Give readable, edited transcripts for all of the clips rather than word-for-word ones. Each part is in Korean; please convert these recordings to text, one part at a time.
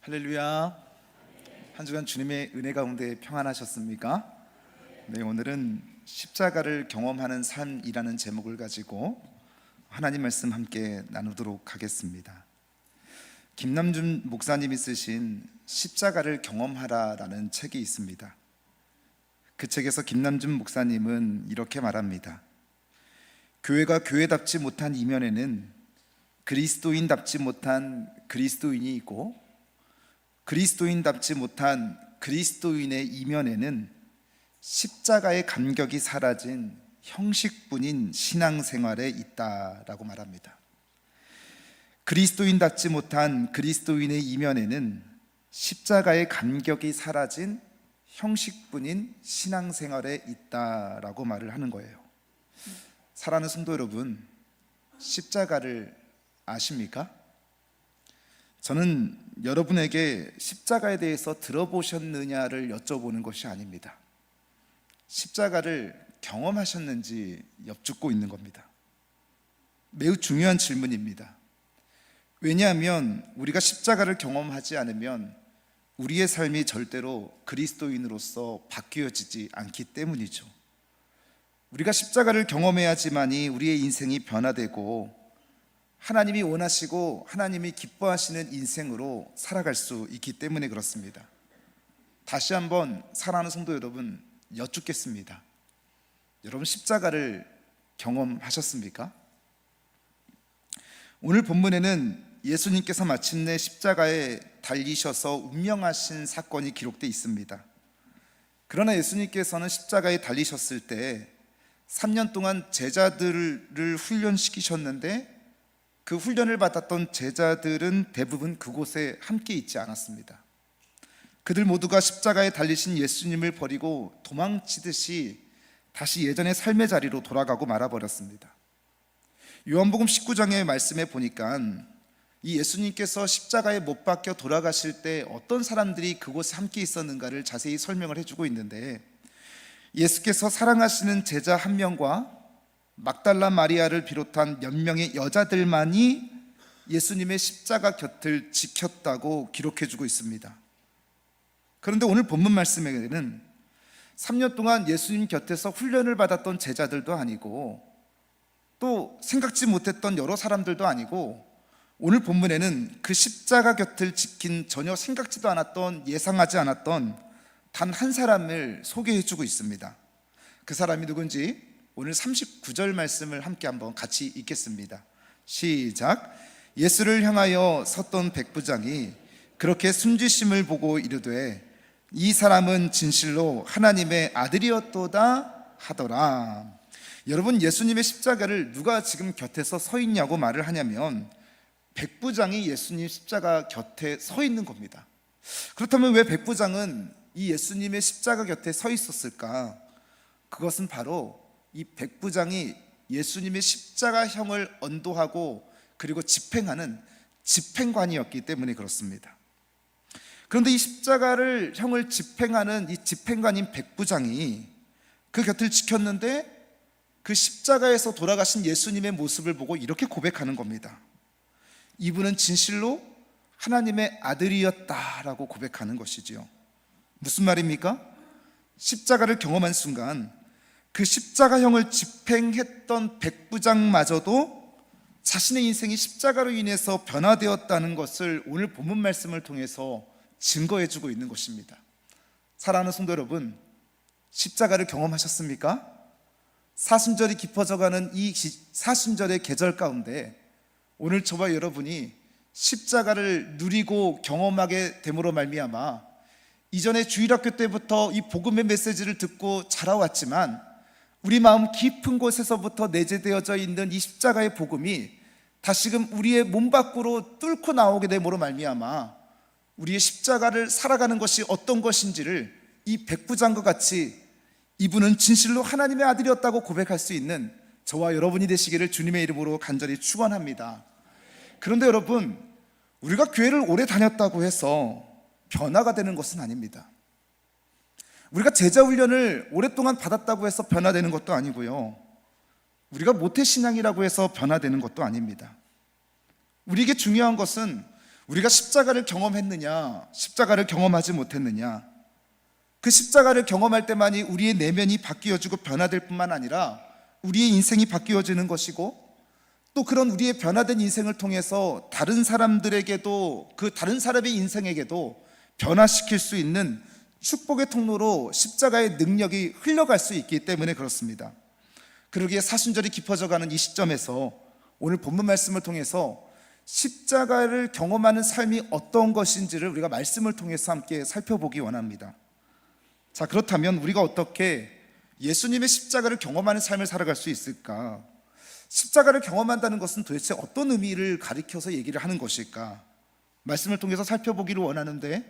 할렐루야. 한 주간 주님의 은혜 가운데 평안하셨습니까? 네, 오늘은 십자가를 경험하는 삶이라는 제목을 가지고 하나님 말씀 함께 나누도록 하겠습니다. 김남준 목사님이 쓰신 십자가를 경험하라라는 책이 있습니다. 그 책에서 김남준 목사님은 이렇게 말합니다. 교회가 교회답지 못한 이면에는 그리스도인답지 못한 그리스도인이 있고, 그리스도인답지 못한 그리스도인의 이면에는 십자가의 감격이 사라진 형식뿐인 신앙생활에 있다라고 말합니다. 그리스도인답지 못한 그리스도인의 이면에는 십자가의 감격이 사라진 형식뿐인 신앙생활에 있다라고 말을 하는 거예요. 사랑하는 성도 여러분, 십자가를 아십니까? 저는 여러분에게 십자가에 대해서 들어보셨느냐를 여쭤보는 것이 아닙니다. 십자가를 경험하셨는지 여쭙고 있는 겁니다. 매우 중요한 질문입니다. 왜냐하면 우리가 십자가를 경험하지 않으면 우리의 삶이 절대로 그리스도인으로서 바뀌어지지 않기 때문이죠. 우리가 십자가를 경험해야지만이 우리의 인생이 변화되고 하나님이 원하시고 하나님이 기뻐하시는 인생으로 살아갈 수 있기 때문에 그렇습니다. 다시 한번 사랑하는 성도 여러분 여쭙겠습니다. 여러분 십자가를 경험하셨습니까? 오늘 본문에는 예수님께서 마침내 십자가에 달리셔서 운명하신 사건이 기록되어 있습니다. 그러나 예수님께서는 십자가에 달리셨을 때 3년 동안 제자들을 훈련시키셨는데 그 훈련을 받았던 제자들은 대부분 그곳에 함께 있지 않았습니다. 그들 모두가 십자가에 달리신 예수님을 버리고 도망치듯이 다시 예전의 삶의 자리로 돌아가고 말아버렸습니다. 요한복음 19장의 말씀에 보니까 이 예수님께서 십자가에 못 박혀 돌아가실 때 어떤 사람들이 그곳에 함께 있었는가를 자세히 설명을 해주고 있는데, 예수께서 사랑하시는 제자 한 명과 막달라 마리아를 비롯한 몇 명의 여자들만이 예수님의 십자가 곁을 지켰다고 기록해주고 있습니다. 그런데 오늘 본문 말씀에는 3년 동안 예수님 곁에서 훈련을 받았던 제자들도 아니고 또 생각지 못했던 여러 사람들도 아니고, 오늘 본문에는 그 십자가 곁을 지킨 전혀 생각지도 않았던, 예상하지 않았던 단 한 사람을 소개해주고 있습니다. 그 사람이 누군지 오늘 39절 말씀을 함께 한번 같이 읽겠습니다. 시작. 예수를 향하여 섰던 백부장이 그렇게 숨지심을 보고 이르되 이 사람은 진실로 하나님의 아들이었도다 하더라. 여러분, 예수님의 십자가를 누가 지금 곁에서 서 있냐고 말을 하냐면 백부장이 예수님 십자가 곁에 서 있는 겁니다. 그렇다면 왜 백부장은 이 예수님의 십자가 곁에 서 있었을까? 그것은 바로 이 백부장이 예수님의 십자가형을 언도하고 그리고 집행하는 집행관이었기 때문에 그렇습니다. 그런데 이 십자가를 형을 집행하는 이 집행관인 백부장이 그 곁을 지켰는데 그 십자가에서 돌아가신 예수님의 모습을 보고 이렇게 고백하는 겁니다. 이분은 진실로 하나님의 아들이었다라고 고백하는 것이지요. 무슨 말입니까? 십자가를 경험한 순간 그 십자가형을 집행했던 백부장마저도 자신의 인생이 십자가로 인해서 변화되었다는 것을 오늘 본문 말씀을 통해서 증거해주고 있는 것입니다. 사랑하는 성도 여러분, 십자가를 경험하셨습니까? 사순절이 깊어져가는 이 사순절의 계절 가운데 오늘 저와 여러분이 십자가를 누리고 경험하게 됨으로 말미암아 이전에 주일학교 때부터 이 복음의 메시지를 듣고 자라왔지만 우리 마음 깊은 곳에서부터 내재되어져 있는 이 십자가의 복음이 다시금 우리의 몸 밖으로 뚫고 나오게 됨으로 말미암아 우리의 십자가를 살아가는 것이 어떤 것인지를 이 백부장과 같이 이분은 진실로 하나님의 아들이었다고 고백할 수 있는 저와 여러분이 되시기를 주님의 이름으로 간절히 축원합니다. 그런데 여러분, 우리가 교회를 오래 다녔다고 해서 변화가 되는 것은 아닙니다. 우리가 제자훈련을 오랫동안 받았다고 해서 변화되는 것도 아니고요, 우리가 모태신앙이라고 해서 변화되는 것도 아닙니다. 우리에게 중요한 것은 우리가 십자가를 경험했느냐, 십자가를 경험하지 못했느냐, 그 십자가를 경험할 때만이 우리의 내면이 바뀌어지고 변화될 뿐만 아니라 우리의 인생이 바뀌어지는 것이고, 또 그런 우리의 변화된 인생을 통해서 다른 사람들에게도, 그 다른 사람의 인생에게도 변화시킬 수 있는 축복의 통로로 십자가의 능력이 흘러갈 수 있기 때문에 그렇습니다. 그러기에 사순절이 깊어져가는 이 시점에서 오늘 본문 말씀을 통해서 십자가를 경험하는 삶이 어떤 것인지를 우리가 말씀을 통해서 함께 살펴보기 원합니다. 자, 그렇다면 우리가 어떻게 예수님의 십자가를 경험하는 삶을 살아갈 수 있을까? 십자가를 경험한다는 것은 도대체 어떤 의미를 가리켜서 얘기를 하는 것일까? 말씀을 통해서 살펴보기를 원하는데,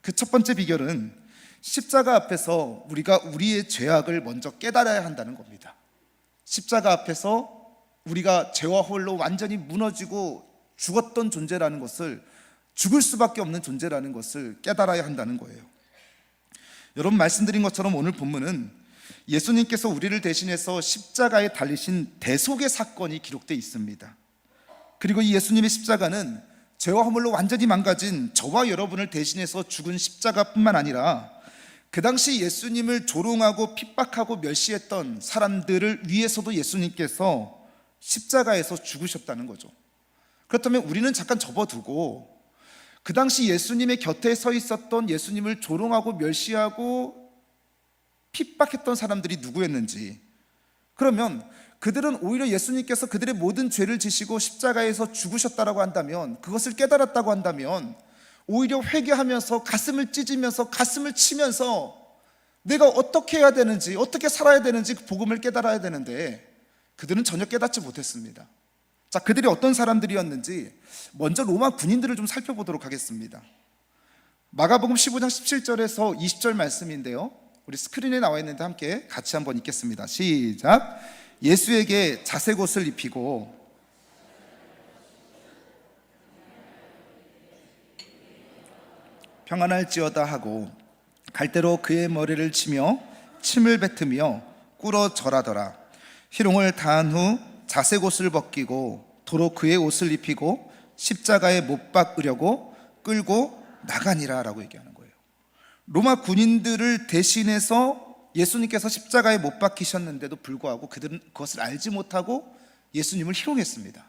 그 첫 번째 비결은 십자가 앞에서 우리가 우리의 죄악을 먼저 깨달아야 한다는 겁니다. 십자가 앞에서 우리가 죄와 홀로 완전히 무너지고 죽었던 존재라는 것을, 죽을 수밖에 없는 존재라는 것을 깨달아야 한다는 거예요. 여러분, 말씀드린 것처럼 오늘 본문은 예수님께서 우리를 대신해서 십자가에 달리신 대속의 사건이 기록되어 있습니다. 그리고 이 예수님의 십자가는 죄와 허물로 완전히 망가진 저와 여러분을 대신해서 죽은 십자가뿐만 아니라 그 당시 예수님을 조롱하고 핍박하고 멸시했던 사람들을 위해서도 예수님께서 십자가에서 죽으셨다는 거죠. 그렇다면 우리는 잠깐 접어두고 그 당시 예수님의 곁에 서 있었던, 예수님을 조롱하고 멸시하고 핍박했던 사람들이 누구였는지, 그러면 그들은 오히려 예수님께서 그들의 모든 죄를 지시고 십자가에서 죽으셨다고 한다면, 그것을 깨달았다고 한다면 오히려 회개하면서 가슴을 찢으면서 가슴을 치면서 내가 어떻게 해야 되는지, 어떻게 살아야 되는지 그 복음을 깨달아야 되는데 그들은 전혀 깨닫지 못했습니다. 자, 그들이 어떤 사람들이었는지 먼저 로마 군인들을 좀 살펴보도록 하겠습니다. 마가복음 15장 17절에서 20절 말씀인데요, 우리 스크린에 나와 있는데 함께 같이 한번 읽겠습니다. 시작. 예수에게 자색옷을 입히고 평안할지어다 하고 갈대로 그의 머리를 치며 침을 뱉으며 꿇어 절하더라. 희롱을 다한 후 자색옷을 벗기고 도로 그의 옷을 입히고 십자가에 못 박으려고 끌고 나가니라 라고 얘기하는 거예요. 로마 군인들을 대신해서 예수님께서 십자가에 못 박히셨는데도 불구하고 그들은 그것을 알지 못하고 예수님을 희롱했습니다.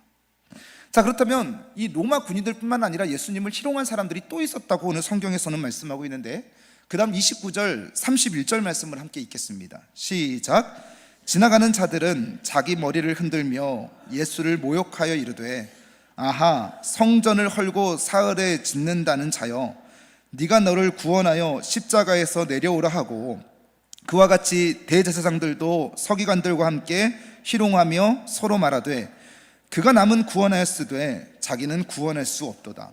자, 그렇다면 이 로마 군인들뿐만 아니라 예수님을 희롱한 사람들이 또 있었다고 오늘 성경에서는 말씀하고 있는데, 그 다음 29절 31절 말씀을 함께 읽겠습니다. 시작. 지나가는 자들은 자기 머리를 흔들며 예수를 모욕하여 이르되, 아하, 성전을 헐고 사흘에 짓는다는 자여, 네가 너를 구원하여 십자가에서 내려오라 하고, 그와 같이 대제사장들도 서기관들과 함께 희롱하며 서로 말하되, 그가 남은 구원하였으되 자기는 구원할 수 없도다.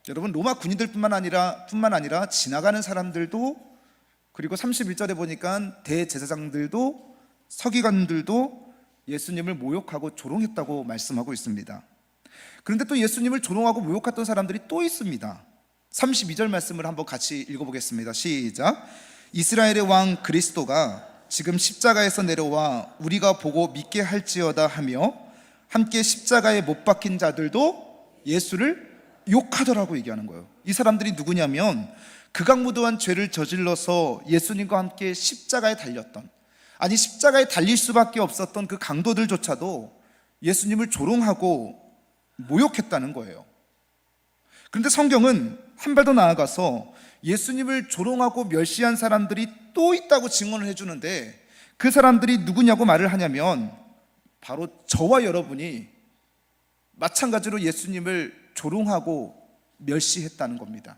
여러분, 로마 군인들뿐만 아니라 지나가는 사람들도, 그리고 31절에 보니까 대제사장들도 서기관들도 예수님을 모욕하고 조롱했다고 말씀하고 있습니다. 그런데 또 예수님을 조롱하고 모욕했던 사람들이 또 있습니다. 32절 말씀을 한번 같이 읽어보겠습니다. 시작. 이스라엘의 왕 그리스도가 지금 십자가에서 내려와 우리가 보고 믿게 할지어다 하며 함께 십자가에 못 박힌 자들도 예수를 욕하더라고 얘기하는 거예요. 이 사람들이 누구냐면 극악무도한 죄를 저질러서 예수님과 함께 십자가에 달렸던, 아니 십자가에 달릴 수밖에 없었던 그 강도들조차도 예수님을 조롱하고 모욕했다는 거예요. 그런데 성경은 한 발 더 나아가서 예수님을 조롱하고 멸시한 사람들이 또 있다고 증언을 해주는데, 그 사람들이 누구냐고 말을 하냐면 바로 저와 여러분이 마찬가지로 예수님을 조롱하고 멸시했다는 겁니다.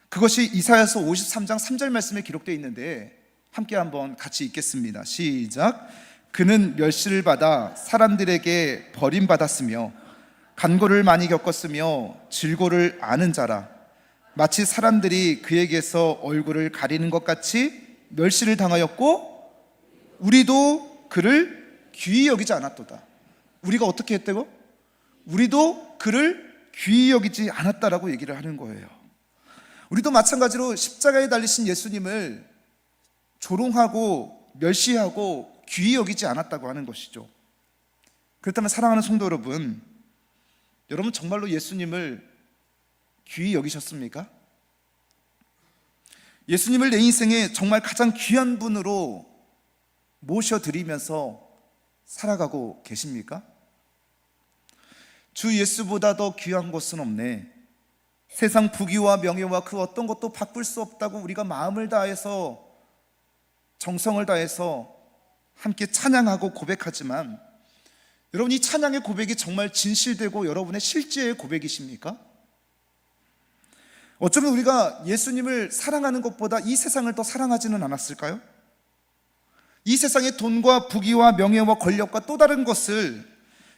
그것이 이사야서 53장 3절 말씀에 기록되어 있는데 함께 한번 같이 읽겠습니다. 시작. 그는 멸시를 받아 사람들에게 버림받았으며 간고를 많이 겪었으며 질고를 아는 자라. 마치 사람들이 그에게서 얼굴을 가리는 것 같이 멸시를 당하였고 우리도 그를 귀히 여기지 않았도다. 우리가 어떻게 했다고? 우리도 그를 귀히 여기지 않았다라고 얘기를 하는 거예요. 우리도 마찬가지로 십자가에 달리신 예수님을 조롱하고 멸시하고 귀히 여기지 않았다고 하는 것이죠. 그렇다면 사랑하는 성도 여러분, 여러분 정말로 예수님을 귀히 여기셨습니까? 예수님을 내 인생에 정말 가장 귀한 분으로 모셔드리면서 살아가고 계십니까? 주 예수보다 더 귀한 것은 없네. 세상 부귀와 명예와 그 어떤 것도 바꿀 수 없다고 우리가 마음을 다해서, 정성을 다해서 함께 찬양하고 고백하지만, 여러분, 이 찬양의 고백이 정말 진실되고 여러분의 실제의 고백이십니까? 어쩌면 우리가 예수님을 사랑하는 것보다 이 세상을 더 사랑하지는 않았을까요? 이 세상의 돈과 부귀와 명예와 권력과 또 다른 것을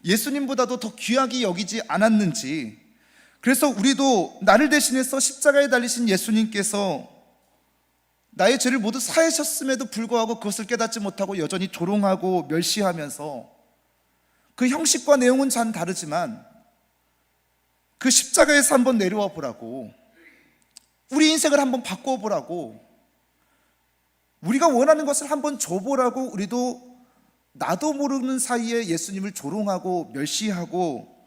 예수님보다도 더 귀하게 여기지 않았는지, 그래서 우리도 나를 대신해서 십자가에 달리신 예수님께서 나의 죄를 모두 사하셨음에도 불구하고 그것을 깨닫지 못하고 여전히 조롱하고 멸시하면서, 그 형식과 내용은 잘 다르지만 그 십자가에서 한번 내려와 보라고, 우리 인생을 한번 바꿔 보라고, 우리가 원하는 것을 한번 줘보라고 우리도 나도 모르는 사이에 예수님을 조롱하고 멸시하고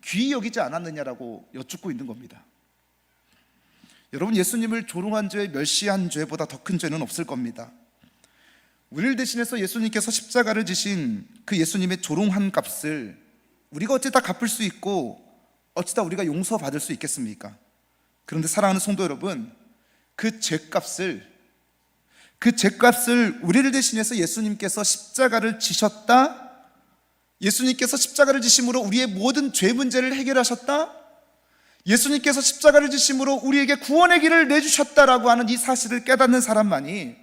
귀히 여기지 않았느냐라고 여쭙고 있는 겁니다. 여러분, 예수님을 조롱한 죄, 멸시한 죄보다 더 큰 죄는 없을 겁니다. 우리를 대신해서 예수님께서 십자가를 지신 그 예수님의 조롱한 값을 우리가 어찌 다 갚을 수 있고 어찌 다 우리가 용서받을 수 있겠습니까? 그런데 사랑하는 성도 여러분, 그 죄값을 우리를 대신해서 예수님께서 십자가를 지셨다, 예수님께서 십자가를 지심으로 우리의 모든 죄 문제를 해결하셨다, 예수님께서 십자가를 지심으로 우리에게 구원의 길을 내주셨다라고 하는 이 사실을 깨닫는 사람만이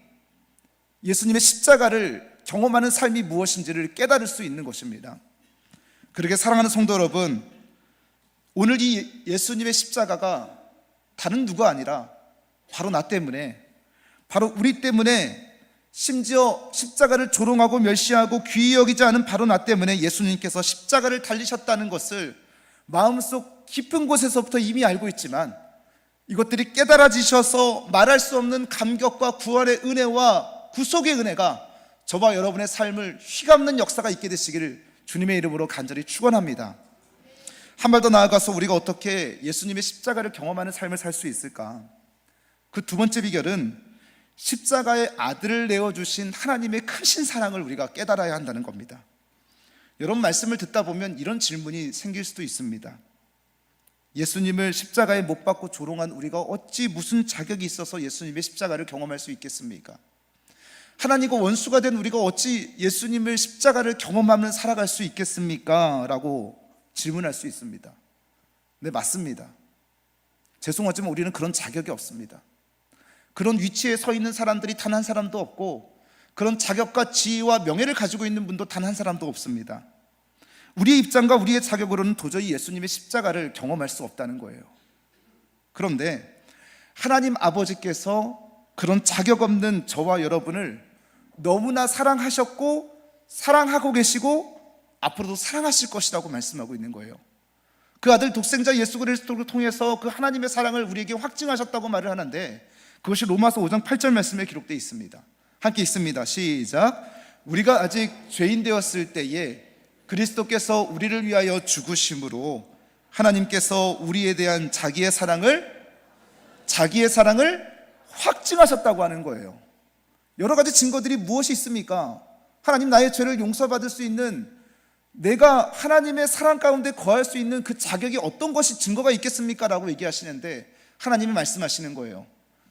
예수님의 십자가를 경험하는 삶이 무엇인지를 깨달을 수 있는 것입니다. 그렇게 사랑하는 성도 여러분, 오늘 이 예수님의 십자가가 다른 누가 아니라 바로 나 때문에, 바로 우리 때문에, 심지어 십자가를 조롱하고 멸시하고 귀히 여기지 않은 바로 나 때문에 예수님께서 십자가를 달리셨다는 것을 마음속 깊은 곳에서부터 이미 알고 있지만, 이것들이 깨달아지셔서 말할 수 없는 감격과 구원의 은혜와 구속의 은혜가 저와 여러분의 삶을 휘감는 역사가 있게 되시기를 주님의 이름으로 간절히 축원합니다. 한 발 더 나아가서 우리가 어떻게 예수님의 십자가를 경험하는 삶을 살 수 있을까? 그 두 번째 비결은 십자가의 아들을 내어주신 하나님의 크신 사랑을 우리가 깨달아야 한다는 겁니다. 여러분, 말씀을 듣다 보면 이런 질문이 생길 수도 있습니다. 예수님을 십자가에 못 박고 조롱한 우리가 어찌 무슨 자격이 있어서 예수님의 십자가를 경험할 수 있겠습니까? 하나님과 원수가 된 우리가 어찌 예수님을 십자가를 경험하며 살아갈 수 있겠습니까? 라고 질문할 수 있습니다. 네, 맞습니다. 죄송하지만 우리는 그런 자격이 없습니다. 그런 위치에 서 있는 사람들이 단 한 사람도 없고, 그런 자격과 지위와 명예를 가지고 있는 분도 단 한 사람도 없습니다. 우리의 입장과 우리의 자격으로는 도저히 예수님의 십자가를 경험할 수 없다는 거예요. 그런데 하나님 아버지께서 그런 자격 없는 저와 여러분을 너무나 사랑하셨고 사랑하고 계시고 앞으로도 사랑하실 것이라고 말씀하고 있는 거예요. 그 아들 독생자 예수 그리스도를 통해서 그 하나님의 사랑을 우리에게 확증하셨다고 말을 하는데, 그것이 로마서 5장 8절 말씀에 기록되어 있습니다. 함께 읽습니다. 시작. 우리가 아직 죄인 되었을 때에 그리스도께서 우리를 위하여 죽으심으로 하나님께서 우리에 대한 자기의 사랑을 확증하셨다고 하는 거예요. 여러 가지 증거들이 무엇이 있습니까? 하나님, 나의 죄를 용서받을 수 있는, 내가 하나님의 사랑 가운데 거할 수 있는 그 자격이 어떤 것이 증거가 있겠습니까? 라고 얘기하시는데, 하나님이 말씀하시는 거예요.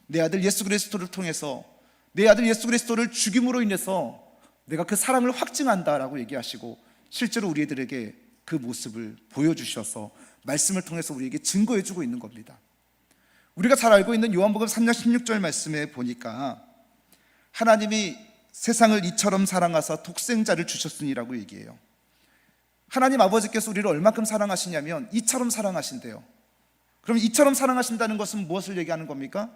내 아들 예수 그리스도를 통해서, 내 아들 예수 그리스도를 죽임으로 인해서 내가 그 사랑을 확증한다라고 얘기하시고, 실제로 우리들에게 그 모습을 보여주셔서 말씀을 통해서 우리에게 증거해주고 있는 겁니다. 우리가 잘 알고 있는 요한복음 3장 16절 말씀에 보니까 하나님이 세상을 이처럼 사랑하사 독생자를 주셨으니라고 얘기해요. 하나님 아버지께서 우리를 얼마큼 사랑하시냐면 이처럼 사랑하신대요. 그럼 이처럼 사랑하신다는 것은 무엇을 얘기하는 겁니까?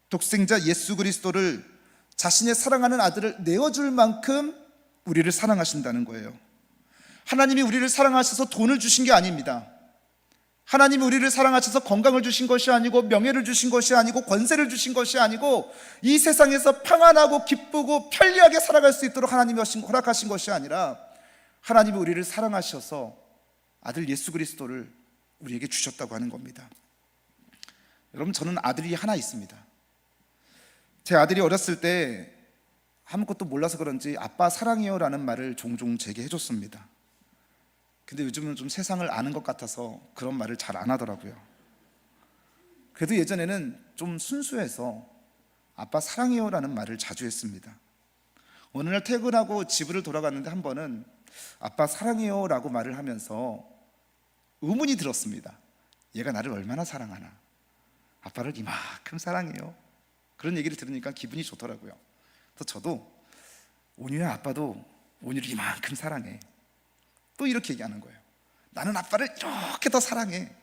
독생자 예수 그리스도를, 자신의 사랑하는 아들을 내어줄 만큼 우리를 사랑하신다는 거예요. 하나님이 우리를 사랑하셔서 돈을 주신 게 아닙니다. 하나님이 우리를 사랑하셔서 건강을 주신 것이 아니고, 명예를 주신 것이 아니고, 권세를 주신 것이 아니고, 이 세상에서 평안하고 기쁘고 편리하게 살아갈 수 있도록 하나님이 허락하신 것이 아니라, 하나님이 우리를 사랑하셔서 아들 예수 그리스도를 우리에게 주셨다고 하는 겁니다. 여러분, 저는 아들이 하나 있습니다. 제 아들이 어렸을 때 아무것도 몰라서 그런지 아빠 사랑해요 라는 말을 종종 제게 해줬습니다. 근데 요즘은 좀 세상을 아는 것 같아서 그런 말을 잘 안 하더라고요. 그래도 예전에는 좀 순수해서 아빠 사랑해요 라는 말을 자주 했습니다. 어느 날 퇴근하고 집으로 돌아갔는데 한 번은 아빠 사랑해요 라고 말을 하면서 의문이 들었습니다. 얘가 나를 얼마나 사랑하나, 아빠를 이만큼 사랑해요. 그런 얘기를 들으니까 기분이 좋더라고요. 그래서 저도 온유야, 아빠도 온유를 이만큼 사랑해. 또 이렇게 얘기하는 거예요. 나는 아빠를 이렇게 더 사랑해.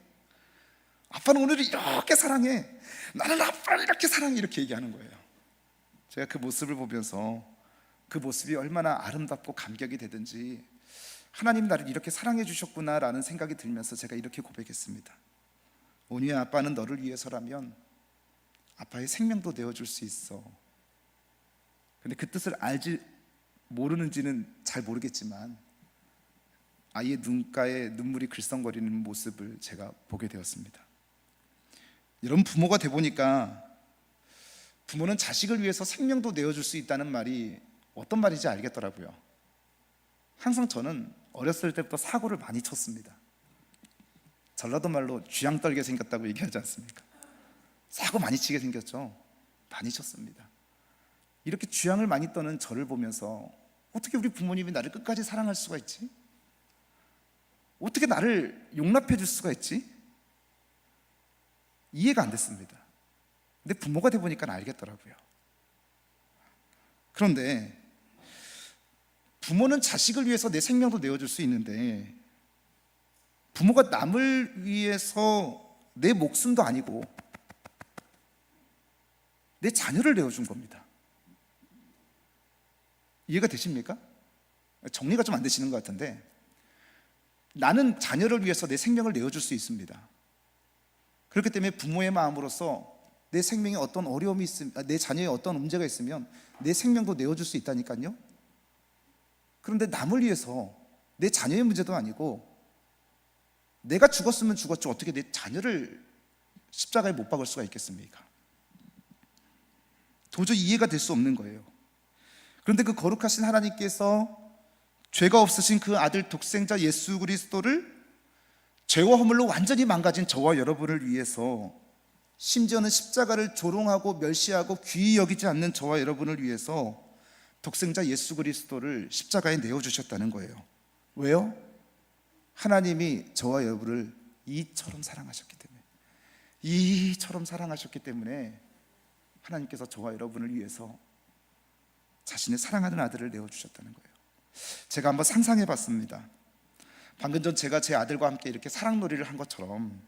아빠는 오늘을 이렇게 사랑해. 나는 아빠를 이렇게 사랑해. 이렇게 얘기하는 거예요. 제가 그 모습을 보면서 그 모습이 얼마나 아름답고 감격이 되든지 하나님 나를 이렇게 사랑해 주셨구나 라는 생각이 들면서 제가 이렇게 고백했습니다. 온유야, 아빠는 너를 위해서라면 아빠의 생명도 내어줄 수 있어. 근데 그 뜻을 알지 모르는지는 잘 모르겠지만 아이의 눈가에 눈물이 글썽거리는 모습을 제가 보게 되었습니다. 여러분, 부모가 돼 보니까 부모는 자식을 위해서 생명도 내어줄 수 있다는 말이 어떤 말인지 알겠더라고요. 항상 저는 어렸을 때부터 사고를 많이 쳤습니다. 전라도 말로 쥐양 떨게 생겼다고 얘기하지 않습니까? 사고 많이 치게 생겼죠. 많이 쳤습니다. 이렇게 쥐양을 많이 떠는 저를 보면서 어떻게 우리 부모님이 나를 끝까지 사랑할 수가 있지? 어떻게 나를 용납해 줄 수가 있지? 이해가 안 됐습니다. 근데 부모가 돼 보니까 알겠더라고요. 그런데 부모는 자식을 위해서 내 생명도 내어줄 수 있는데 부모가 남을 위해서 내 목숨도 아니고 내 자녀를 내어준 겁니다. 이해가 되십니까? 정리가 좀 안 되시는 것 같은데, 나는 자녀를 위해서 내 생명을 내어줄 수 있습니다. 그렇기 때문에 부모의 마음으로서 내 생명에 어떤 어려움이 있으면, 내 자녀에 어떤 문제가 있으면 내 생명도 내어줄 수 있다니까요. 그런데 남을 위해서 내 자녀의 문제도 아니고 내가 죽었으면 죽었지 어떻게 내 자녀를 십자가에 못 박을 수가 있겠습니까? 도저히 이해가 될 수 없는 거예요. 그런데 그 거룩하신 하나님께서 죄가 없으신 그 아들 독생자 예수 그리스도를 죄와 허물로 완전히 망가진 저와 여러분을 위해서, 심지어는 십자가를 조롱하고 멸시하고 귀히 여기지 않는 저와 여러분을 위해서 독생자 예수 그리스도를 십자가에 내어주셨다는 거예요. 왜요? 하나님이 저와 여러분을 이처럼 사랑하셨기 때문에, 이처럼 사랑하셨기 때문에 하나님께서 저와 여러분을 위해서 자신의 사랑하는 아들을 내어주셨다는 거예요. 제가 한번 상상해 봤습니다. 방금 전 제가 제 아들과 함께 이렇게 사랑놀이를 한 것처럼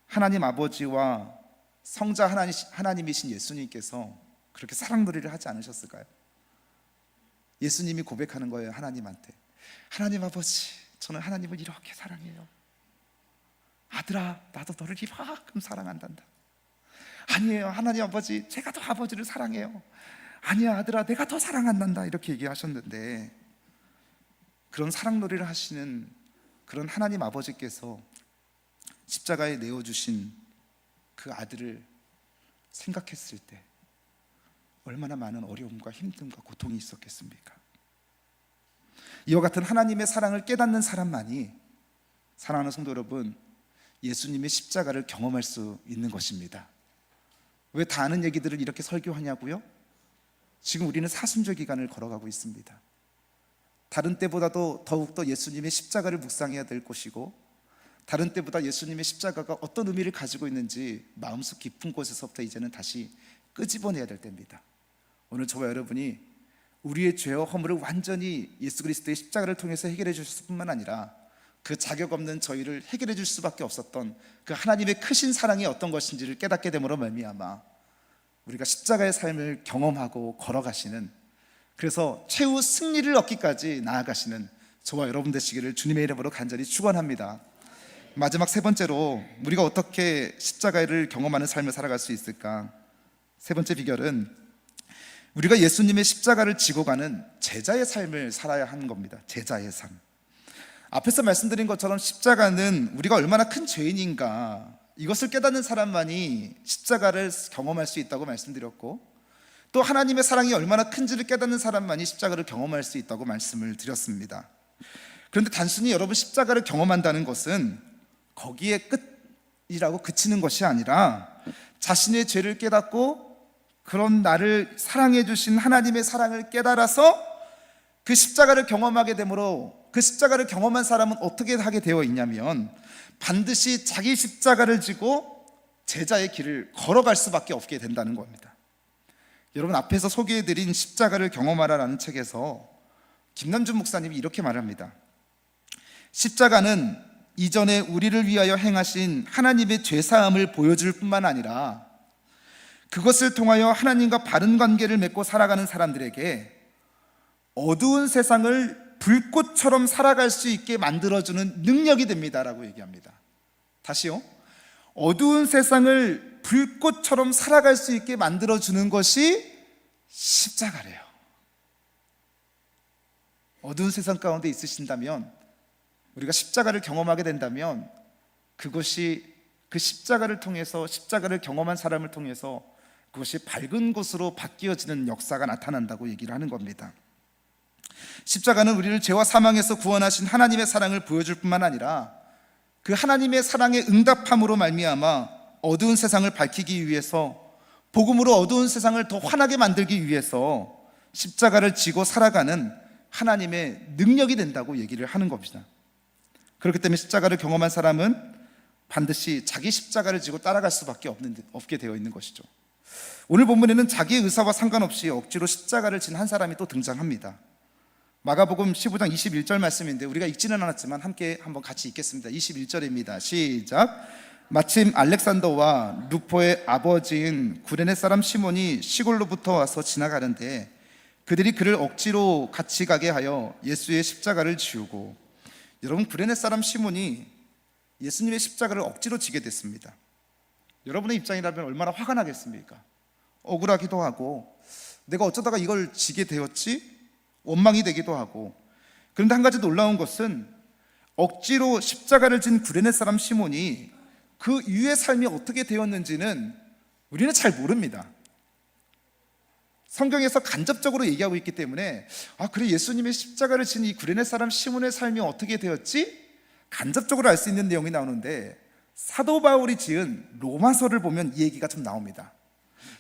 하나님 아버지와 성자 하나님이신 예수님께서 그렇게 사랑놀이를 하지 않으셨을까요? 예수님이 고백하는 거예요. 하나님한테, 하나님 아버지, 저는 하나님을 이렇게 사랑해요. 아들아, 나도 너를 이만큼 사랑한단다. 아니에요, 하나님 아버지, 제가 더 아버지를 사랑해요. 아니야 아들아, 내가 더 사랑한단다. 이렇게 얘기하셨는데, 그런 사랑놀이를 하시는 그런 하나님 아버지께서 십자가에 내어주신 그 아들을 생각했을 때 얼마나 많은 어려움과 힘듦과 고통이 있었겠습니까? 이와 같은 하나님의 사랑을 깨닫는 사람만이, 사랑하는 성도 여러분, 예수님의 십자가를 경험할 수 있는 것입니다. 왜 다 아는 얘기들을 이렇게 설교하냐고요? 지금 우리는 사순절 기간을 걸어가고 있습니다. 다른 때보다도 더욱더 예수님의 십자가를 묵상해야 될 것이고, 다른 때보다 예수님의 십자가가 어떤 의미를 가지고 있는지 마음속 깊은 곳에서부터 이제는 다시 끄집어내야 될 때입니다. 오늘 저와 여러분이 우리의 죄와 허물을 완전히 예수 그리스도의 십자가를 통해서 해결해 주실 뿐만 아니라 그 자격 없는 저희를 해결해 줄 수밖에 없었던 그 하나님의 크신 사랑이 어떤 것인지를 깨닫게 됨으로 말미암아 우리가 십자가의 삶을 경험하고 걸어가시는, 그래서 최후 승리를 얻기까지 나아가시는 저와 여러분 되시기를 주님의 이름으로 간절히 축원합니다. 마지막 세 번째로 우리가 어떻게 십자가를 경험하는 삶을 살아갈 수 있을까? 세 번째 비결은 우리가 예수님의 십자가를 지고 가는 제자의 삶을 살아야 하는 겁니다. 제자의 삶. 앞에서 말씀드린 것처럼 십자가는 우리가 얼마나 큰 죄인인가 이것을 깨닫는 사람만이 십자가를 경험할 수 있다고 말씀드렸고, 또 하나님의 사랑이 얼마나 큰지를 깨닫는 사람만이 십자가를 경험할 수 있다고 말씀을 드렸습니다. 그런데 단순히 여러분 십자가를 경험한다는 것은 거기에 끝이라고 그치는 것이 아니라 자신의 죄를 깨닫고 그런 나를 사랑해 주신 하나님의 사랑을 깨달아서 그 십자가를 경험하게 되므로, 그 십자가를 경험한 사람은 어떻게 하게 되어 있냐면 반드시 자기 십자가를 지고 제자의 길을 걸어갈 수밖에 없게 된다는 겁니다. 여러분, 앞에서 소개해드린 십자가를 경험하라라는 책에서 김남준 목사님이 이렇게 말합니다. 십자가는 이전에 우리를 위하여 행하신 하나님의 죄사함을 보여줄 뿐만 아니라 그것을 통하여 하나님과 바른 관계를 맺고 살아가는 사람들에게 어두운 세상을 불꽃처럼 살아갈 수 있게 만들어주는 능력이 됩니다라고 얘기합니다. 다시요. 어두운 세상을 불꽃처럼 살아갈 수 있게 만들어주는 것이 십자가래요. 어두운 세상 가운데 있으신다면, 우리가 십자가를 경험하게 된다면 그것이 그 십자가를 통해서, 십자가를 경험한 사람을 통해서 그것이 밝은 곳으로 바뀌어지는 역사가 나타난다고 얘기를 하는 겁니다. 십자가는 우리를 죄와 사망에서 구원하신 하나님의 사랑을 보여줄 뿐만 아니라 그 하나님의 사랑에 응답함으로 말미암아 어두운 세상을 밝히기 위해서, 복음으로 어두운 세상을 더 환하게 만들기 위해서 십자가를 지고 살아가는 하나님의 능력이 된다고 얘기를 하는 겁니다. 그렇기 때문에 십자가를 경험한 사람은 반드시 자기 십자가를 지고 따라갈 수밖에 없게 되어 있는 것이죠. 오늘 본문에는 자기의 의사와 상관없이 억지로 십자가를 진 한 사람이 또 등장합니다. 마가복음 15장 21절 말씀인데 우리가 읽지는 않았지만 함께 한번 같이 읽겠습니다. 21절입니다. 시작. 마침 알렉산더와 루포의 아버지인 구레네 사람 시몬이 시골로부터 와서 지나가는데 그들이 그를 억지로 같이 가게 하여 예수의 십자가를 지우고, 여러분, 구레네 사람 시몬이 예수님의 십자가를 억지로 지게 됐습니다. 여러분의 입장이라면 얼마나 화가 나겠습니까? 억울하기도 하고, 내가 어쩌다가 이걸 지게 되었지? 원망이 되기도 하고. 그런데 한 가지 놀라운 것은 억지로 십자가를 진 구레네 사람 시몬이 그 이후의 삶이 어떻게 되었는지는 우리는 잘 모릅니다. 성경에서 간접적으로 얘기하고 있기 때문에, 그래, 예수님의 십자가를 진 이 구레네 사람 시몬의 삶이 어떻게 되었지? 간접적으로 알 수 있는 내용이 나오는데, 사도 바울이 지은 로마서를 보면 이 얘기가 좀 나옵니다.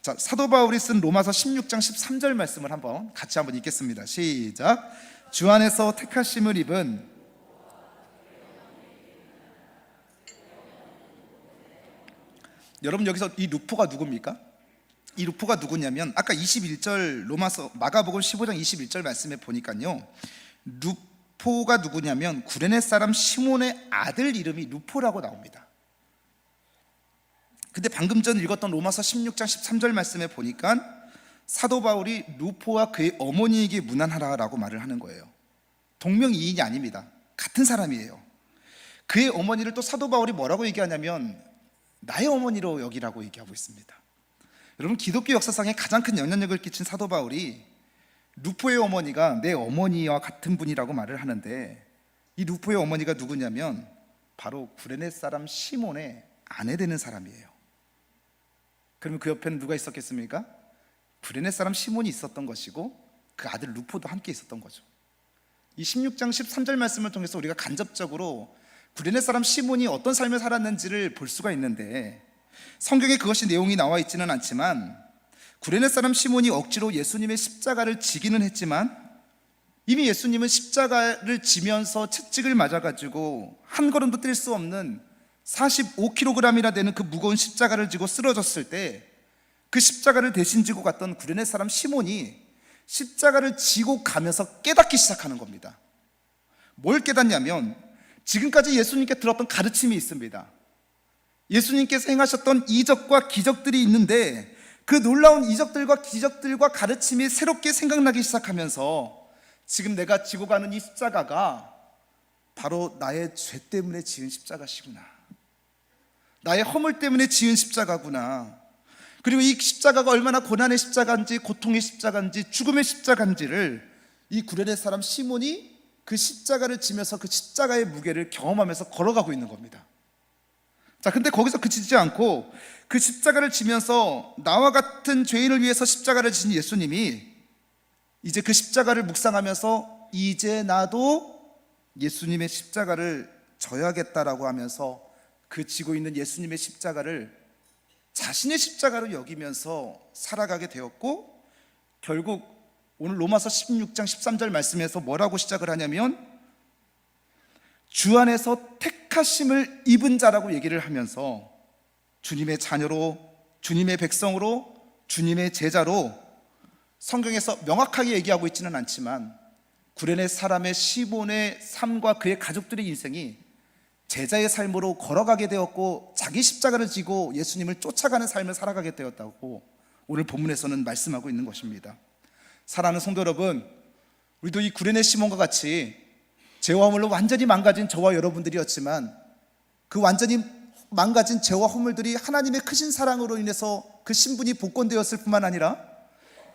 자, 사도 바울이 쓴 로마서 16장 13절 말씀을 같이 한번 읽겠습니다. 시작. 주 안에서 택하심을 입은, 여러분, 여기서 이 루포가 누굽니까? 이 루포가 누구냐면, 아까 21절 로마서 마가복음 15장 21절 말씀에 보니까요, 루포가 누구냐면 구레네 사람 시몬의 아들 이름이 루포라고 나옵니다. 근데 방금 전 읽었던 로마서 16장 13절 말씀에 보니까 사도 바울이 루포와 그의 어머니에게 문안하라라고 말을 하는 거예요. 동명이인이 아닙니다. 같은 사람이에요. 그의 어머니를 또 사도 바울이 뭐라고 얘기하냐면 나의 어머니로 여기라고 얘기하고 있습니다. 여러분, 기독교 역사상에 가장 큰 영향력을 끼친 사도 바울이 루포의 어머니가 내 어머니와 같은 분이라고 말을 하는데, 이 루포의 어머니가 누구냐면 바로 구레네 사람 시몬의 아내 되는 사람이에요. 그러면 그 옆에는 누가 있었겠습니까? 구레네 사람 시몬이 있었던 것이고 그 아들 루포도 함께 있었던 거죠. 이 16장 13절 말씀을 통해서 우리가 간접적으로 구레네 사람 시몬이 어떤 삶을 살았는지를 볼 수가 있는데, 성경에 그것이 내용이 나와 있지는 않지만 구레네 사람 시몬이 억지로 예수님의 십자가를 지기는 했지만 이미 예수님은 십자가를 지면서 채찍을 맞아가지고 한 걸음도 뛸 수 없는 45kg이나 되는 그 무거운 십자가를 지고 쓰러졌을 때 그 십자가를 대신 지고 갔던 구레네 사람 시몬이 십자가를 지고 가면서 깨닫기 시작하는 겁니다. 뭘 깨닫냐면 지금까지 예수님께 들었던 가르침이 있습니다. 예수님께서 행하셨던 이적과 기적들이 있는데 그 놀라운 이적들과 기적들과 가르침이 새롭게 생각나기 시작하면서 지금 내가 지고 가는 이 십자가가 바로 나의 죄 때문에 지은 십자가시구나, 나의 허물 때문에 지은 십자가구나, 그리고 이 십자가가 얼마나 고난의 십자가인지 고통의 십자가인지 죽음의 십자가인지를 이 구레네 사람 시몬이 그 십자가를 지면서 그 십자가의 무게를 경험하면서 걸어가고 있는 겁니다. 자, 근데 거기서 그치지 않고 그 십자가를 지면서 나와 같은 죄인을 위해서 십자가를 지신 예수님이 이제 그 십자가를 묵상하면서 이제 나도 예수님의 십자가를 져야겠다라고 하면서 그 지고 있는 예수님의 십자가를 자신의 십자가로 여기면서 살아가게 되었고, 결국 오늘 로마서 16장 13절 말씀에서 뭐라고 시작을 하냐면 주 안에서 택하심을 입은 자라고 얘기를 하면서 주님의 자녀로, 주님의 백성으로, 주님의 제자로 성경에서 명확하게 얘기하고 있지는 않지만 구레네 사람의 시몬의 삶과 그의 가족들의 인생이 제자의 삶으로 걸어가게 되었고 자기 십자가를 지고 예수님을 쫓아가는 삶을 살아가게 되었다고 오늘 본문에서는 말씀하고 있는 것입니다. 사랑하는 성도 여러분, 우리도 이 구레네 시몬과 같이 죄와 허물로 완전히 망가진 저와 여러분들이었지만 그 완전히 망가진 죄와 허물들이 하나님의 크신 사랑으로 인해서 그 신분이 복권되었을 뿐만 아니라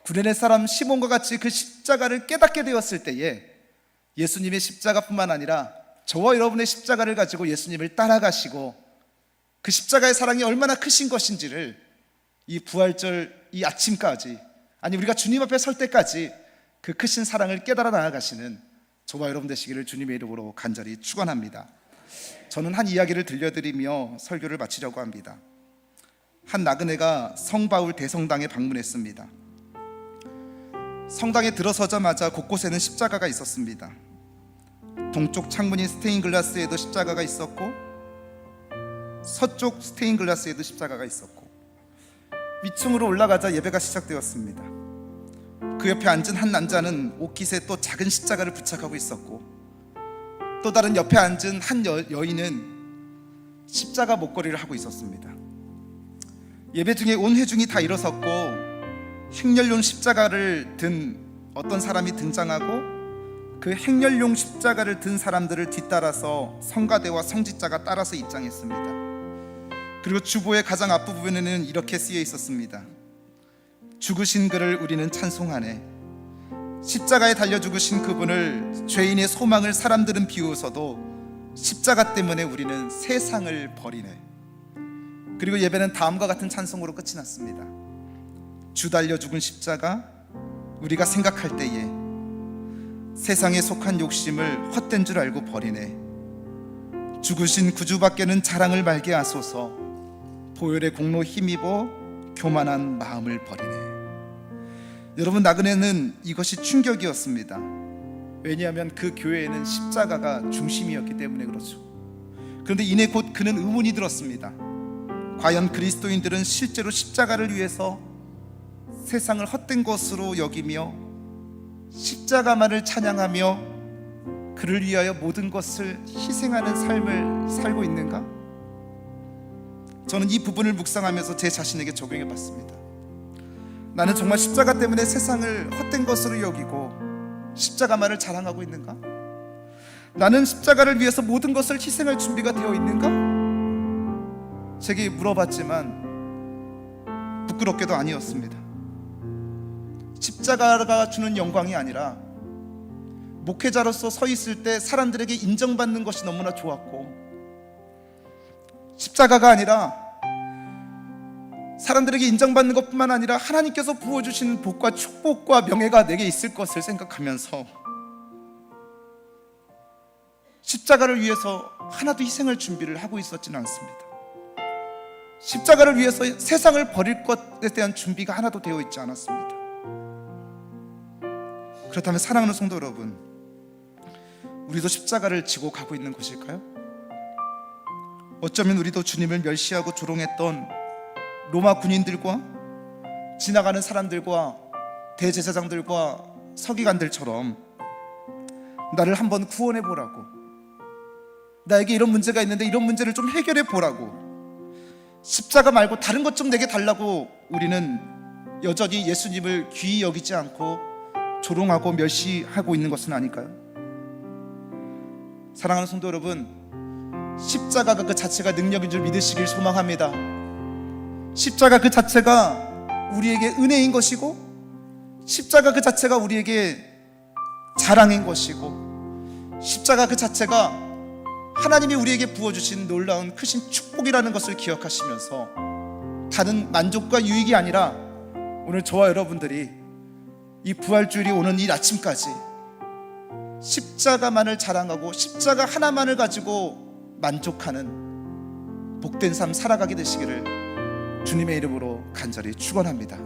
구레네 사람 시몬과 같이 그 십자가를 깨닫게 되었을 때에 예수님의 십자가뿐만 아니라 저와 여러분의 십자가를 가지고 예수님을 따라가시고 그 십자가의 사랑이 얼마나 크신 것인지를 이 부활절 이 아침까지, 아니 우리가 주님 앞에 설 때까지 그 크신 사랑을 깨달아 나아가시는 저와 여러분 되시기를 주님의 이름으로 간절히 축원합니다. 저는 한 이야기를 들려드리며 설교를 마치려고 합니다. 한 나그네가 성바울 대성당에 방문했습니다. 성당에 들어서자마자 곳곳에는 십자가가 있었습니다. 동쪽 창문인 스테인글라스에도 십자가가 있었고 서쪽 스테인글라스에도 십자가가 있었고 위층으로 올라가자 예배가 시작되었습니다. 그 옆에 앉은 한 남자는 옷깃에 또 작은 십자가를 부착하고 있었고 또 다른 옆에 앉은 한 여인은 십자가 목걸이를 하고 있었습니다. 예배 중에 온 회중이 다 일어섰고 행렬용 십자가를 든 어떤 사람이 등장하고 그 행렬용 십자가를 든 사람들을 뒤따라서 성가대와 성직자가 따라서 입장했습니다. 그리고 주보의 가장 앞부분에는 이렇게 쓰여 있었습니다. 죽으신 그를 우리는 찬송하네. 십자가에 달려 죽으신 그분을, 죄인의 소망을 사람들은 비웃어도 십자가 때문에 우리는 세상을 버리네. 그리고 예배는 다음과 같은 찬송으로 끝이 났습니다. 주 달려 죽은 십자가, 우리가 생각할 때에 세상에 속한 욕심을 헛된 줄 알고 버리네. 죽으신 구주밖에는 자랑을 말게 하소서. 보혈의 공로 힘입어 교만한 마음을 버리네. 여러분, 나그네는 이것이 충격이었습니다. 왜냐하면 그 교회에는 십자가가 중심이었기 때문에 그렇죠. 그런데 이내 곧 그는 의문이 들었습니다. 과연 그리스도인들은 실제로 십자가를 위해서 세상을 헛된 것으로 여기며 십자가만을 찬양하며 그를 위하여 모든 것을 희생하는 삶을 살고 있는가? 저는 이 부분을 묵상하면서 제 자신에게 적용해 봤습니다. 나는 정말 십자가 때문에 세상을 헛된 것으로 여기고 십자가만을 자랑하고 있는가? 나는 십자가를 위해서 모든 것을 희생할 준비가 되어 있는가? 제게 물어봤지만 부끄럽게도 아니었습니다. 십자가가 주는 영광이 아니라 목회자로서 서 있을 때 사람들에게 인정받는 것이 너무나 좋았고, 십자가가 아니라 사람들에게 인정받는 것뿐만 아니라 하나님께서 부어주시는 복과 축복과 명예가 내게 있을 것을 생각하면서 십자가를 위해서 하나도 희생할 준비를 하고 있었지는 않습니다. 십자가를 위해서 세상을 버릴 것에 대한 준비가 하나도 되어 있지 않았습니다. 그렇다면 사랑하는 성도 여러분, 우리도 십자가를 지고 가고 있는 것일까요? 어쩌면 우리도 주님을 멸시하고 조롱했던 로마 군인들과 지나가는 사람들과 대제사장들과 서기관들처럼 나를 한번 구원해 보라고, 나에게 이런 문제가 있는데 이런 문제를 좀 해결해 보라고, 십자가 말고 다른 것 좀 내게 달라고 우리는 여전히 예수님을 귀히 여기지 않고 조롱하고 멸시하고 있는 것은 아닐까요? 사랑하는 성도 여러분, 십자가가 그 자체가 능력인 줄 믿으시길 소망합니다. 십자가 그 자체가 우리에게 은혜인 것이고, 십자가 그 자체가 우리에게 자랑인 것이고, 십자가 그 자체가 하나님이 우리에게 부어주신 놀라운 크신 축복이라는 것을 기억하시면서 다른 만족과 유익이 아니라 오늘 저와 여러분들이 이 부활주일이 오는 이 아침까지 십자가만을 자랑하고 십자가 하나만을 가지고 만족하는 복된 삶 살아가게 되시기를 주님의 이름으로 간절히 축원합니다.